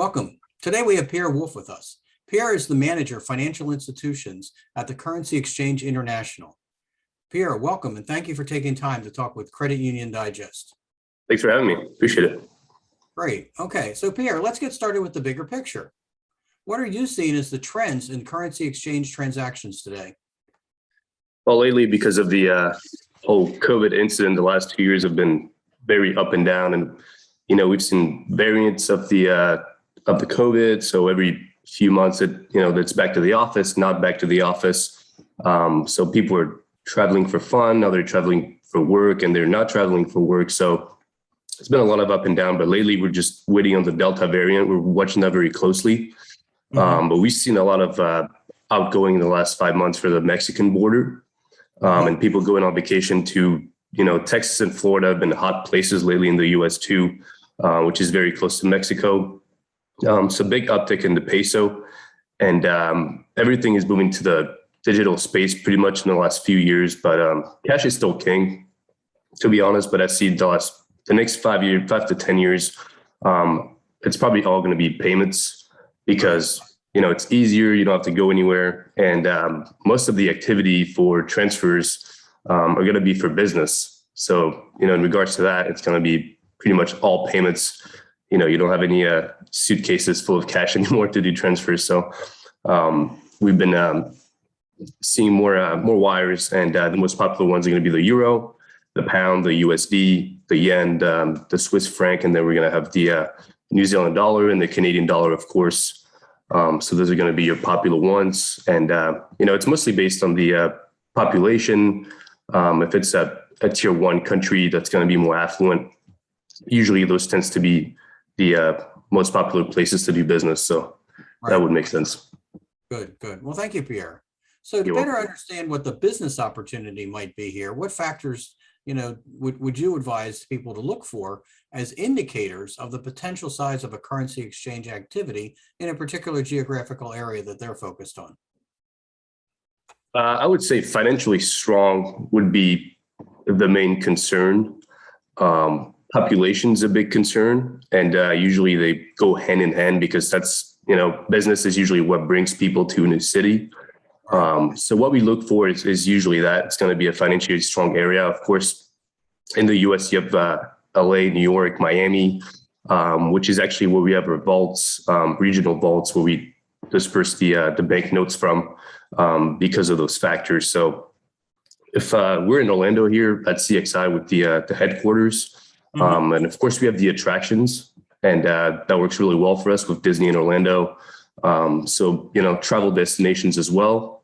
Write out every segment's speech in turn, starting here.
Welcome. Today we have Pierre Wolff with us. Pierre is the manager of financial institutions at the Currency Exchange International. Pierre, welcome and thank you for taking time to talk with Credit Union Digest. Thanks for having me. Appreciate it. Great. Okay, so Pierre, let's get started with the bigger picture. What are you seeing as the trends in currency exchange transactions today? Well, lately, because of the whole COVID incident, the last 2 years have been very up and down, and we've seen variants of the COVID. So every few months, it's back to the office, not back to the office. So people are traveling for fun, now they're traveling for work, and they're not traveling for work. So it's been a lot of up and down. But lately, we're just waiting on the Delta variant. We're watching that very closely. But we've seen a lot of outgoing in the last 5 months for the Mexican border, and people going on vacation to, Texas and Florida have been hot places lately in the U.S. too, which is very close to Mexico. So big uptick in the peso, and everything is moving to the digital space pretty much in the last few years. But cash is still king, to be honest. But I see the next 5 to 10 years, it's probably all going to be payments. Because, it's easier, you don't have to go anywhere. And most of the activity for transfers are going to be for business. So, in regards to that, it's going to be pretty much all payments. You don't have any suitcases full of cash anymore to do transfers. So we've been seeing more wires, and the most popular ones are going to be the euro, the pound, the USD, the yen, the Swiss franc, and then we're going to have the New Zealand dollar and the Canadian dollar, of course. So those are going to be your popular ones. And, it's mostly based on the population. If it's a tier one country that's going to be more affluent, usually those tends to be the most popular places to do business. So that would make sense. Good. Well, thank you, Pierre. So to better understand what the business opportunity might be here, what factors would you advise people to look for as indicators of the potential size of a currency exchange activity in a particular geographical area that they're focused on? I would say financially strong would be the main concern. Population's a big concern, and usually they go hand in hand because that's, business is usually what brings people to a new city. So what we look for is usually that it's going to be a financially strong area. Of course, in the US, you have LA, New York, Miami, which is actually where we have our vaults, regional vaults, where we disperse the banknotes from because of those factors. So if we're in Orlando here at CXI with the headquarters, and of course we have the attractions, and that works really well for us with Disney in Orlando. So, travel destinations as well.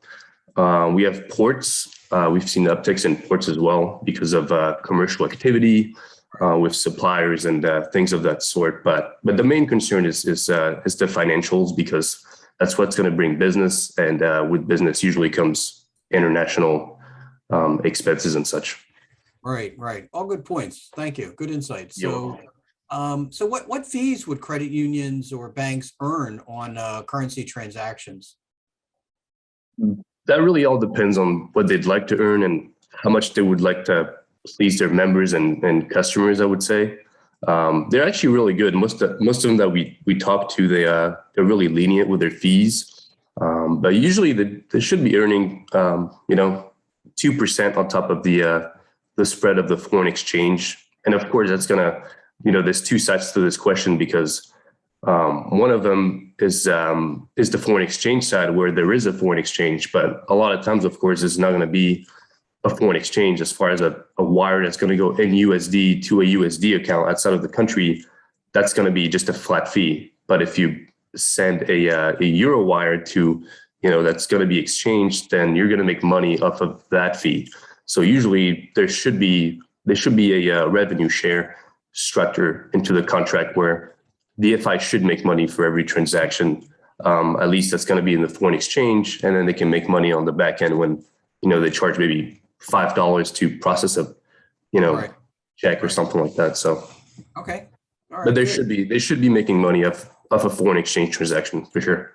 We have ports. We've seen upticks in ports as well because of commercial activity with suppliers and things of that sort. But the main concern is the financials, because that's what's going to bring business. And with business usually comes international expenses and such. Right. All good points. Thank you. Good insight. So what fees would credit unions or banks earn on currency transactions? That really all depends on what they'd like to earn and how much they would like to please their members and customers, I would say. They're actually really good. Most of them that we talk to, they're really lenient with their fees. But usually they should be earning 2% on top of the spread of the foreign exchange. And of course, that's gonna, there's two sides to this question, because one of them is the foreign exchange side, where there is a foreign exchange, but a lot of times, of course, it's not going to be a foreign exchange as far as a wire that's going to go in USD to a USD account outside of the country. That's going to be just a flat fee. But if you send a euro wire to, that's going to be exchanged, then you're going to make money off of that fee. So usually there should be a revenue share structure into the contract where the FI should make money for every transaction. At least that's going to be in the foreign exchange, and then they can make money on the back end when they charge maybe $5 to process a check or something like that. So okay, all right, but they should be making money off a foreign exchange transaction for sure.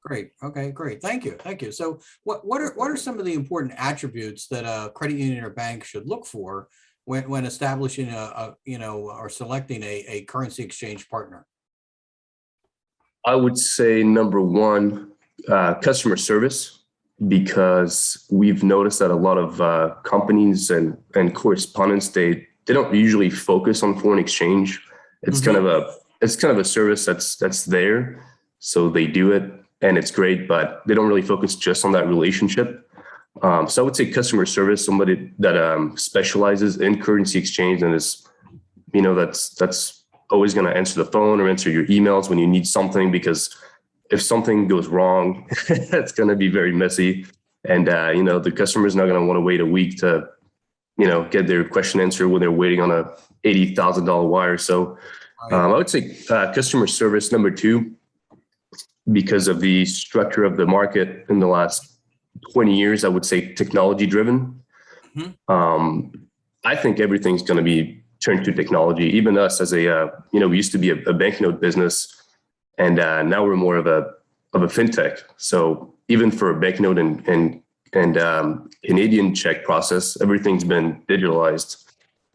Great. Okay, great. Thank you. So what are some of the important attributes that a credit union or bank should look for when establishing or selecting a currency exchange partner? I would say number one, customer service, because we've noticed that a lot of companies and correspondents, they don't usually focus on foreign exchange. It's kind of a service that's there, so they do it and it's great, but they don't really focus just on that relationship. So I would say customer service, somebody that specializes in currency exchange and is, that's always going to answer the phone or answer your emails when you need something, because if something goes wrong, it's going to be very messy. And, the customer is not going to want to wait a week to, get their question answered when they're waiting on a $80,000 wire. So I would say customer service. Number two, because of the structure of the market in the last 20 years, I would say technology driven. I think everything's going to be turned to technology. Even us as we used to be a banknote business, and now we're more of a fintech. So even for a banknote and Canadian check process, everything's been digitalized.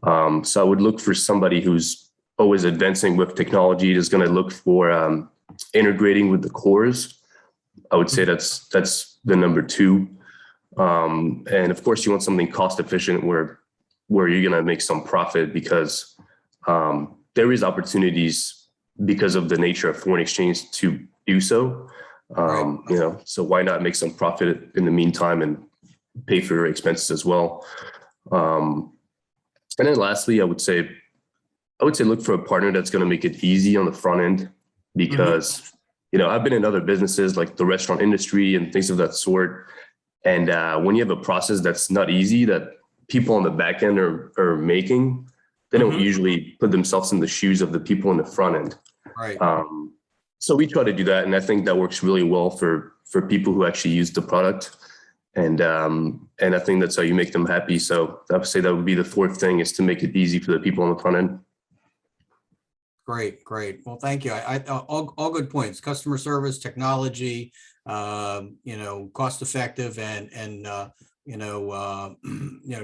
So I would look for somebody who's always advancing with technology, is going to look for integrating with the cores. I would say that's the number two. And of course, you want something cost efficient where you're going to make some profit, because there is opportunities because of the nature of foreign exchange to do so. So why not make some profit in the meantime and pay for your expenses as well? And then lastly, I would say look for a partner that's going to make it easy on the front end, because I've been in other businesses like the restaurant industry and things of that sort. And when you have a process that's not easy, that people on the back end are making, they don't usually put themselves in the shoes of the people in the front end. Right. So we try to do that, and I think that works really well for people who actually use the product. And I think that's how you make them happy. So I would say that would be the fourth thing, is to make it easy for the people on the front end. Great. Well, thank you. All good points. Customer service, technology, cost effective, and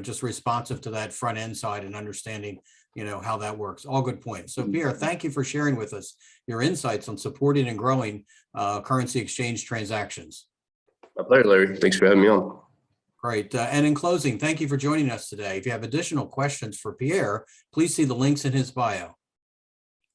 just responsive to that front end side and understanding, how that works. All good points. So Pierre, thank you for sharing with us your insights on supporting and growing currency exchange transactions. My pleasure, Larry. Thanks for having me on. Great. And in closing, thank you for joining us today. If you have additional questions for Pierre, please see the links in his bio.